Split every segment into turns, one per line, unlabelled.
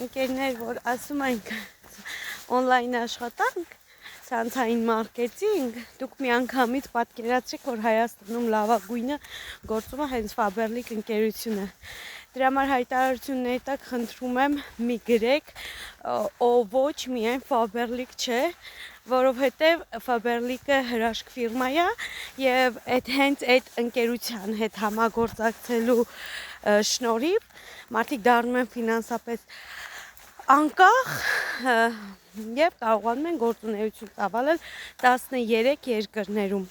ընկերներ, որ ասում ենք on-line աշխատանք, ցանցային մարքեթինգ, դուք միանգամից պատկերացրեք, որ Հայաստանում լավագույնը գործում է հենց Faberlic ընկերությունը։ Դրա համար հայտարարությունների տակ խնդրում եմ մի գրեք, ով ոչ միայն Faberlic չէ, որովհետև Faberlic-ը հրաշք ֆիրմա է եւ հենց այդ ընկերության հետ համագործակցելու շնորհիվ մարդիկ դառնում են ֆինանսապես անկախ եւ կարողանում են գործունեություն ծավալել 13 երկրներում։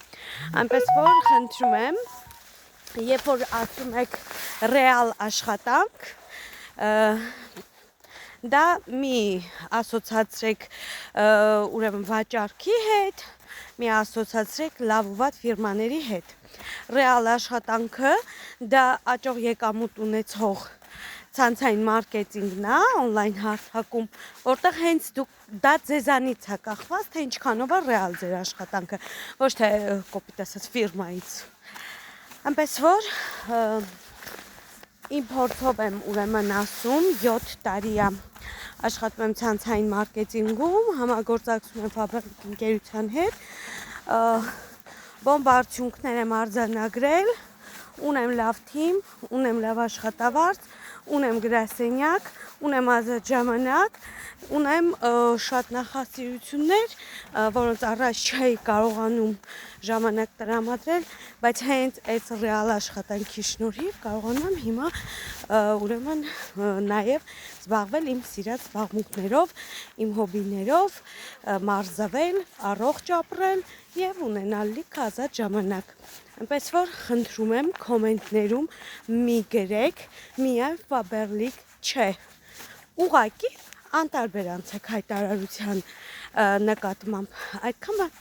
Այնպես որ խնդրում եմ, երբ որ ասում եք ռեալ աշխատանք, դա մի ասոցացրեք ուրեմն վաճառքի հետ, մի ասոցացրեք լավ ու վատ ֆիրմաների հետ։ Ռեալ աշխատանքը դա աճող եկամուտ ունեցող ցանցային մարքեթինգն է, on-line հարթակում, որտեղ հենց դա ձեզանից է կախված, թե ինչքանով է ռեալ ձեր աշխատանքը, ոչ թե կոպիտ ասած ֆիրմայից։ Այնպես որ իմ փորձով եմ ուրեմն ասում, 7 տարի է աշխատում եմ ցանցային մարքեթինգում, համագործակցում եմ Faberlic ընկերության հետ, բոմբ արդյունքներ եմ արձանագրել, ունեմ լավ թիմ, ունեմ լավ աշխատավարձ, ունեմ գրասենյակ, ունեմ ազատ ժամանակ, ունեմ շատ նախասիրություններ, որոնց առաջ չէի կարողանում ժամանակ տրամադրել, բայց հենց այս ռեալ աշխատանքի շնորհիվ կարողանում եմ հիմա ուրեմն նաև զբաղվել իմ սիրած զբաղմունքներով, իմ հոբիներով, մարզվել, առողջ ապրել եւ ունենալ լիքը ազատ ժամանակ։ Այնպես որ խնդրում եմ կոմենտներում մի գրեք, միայն Faberlic չէ։ Ուղղակի անտարբեր անցեք հայտարարության նկատմամբ։ Այդքան բան։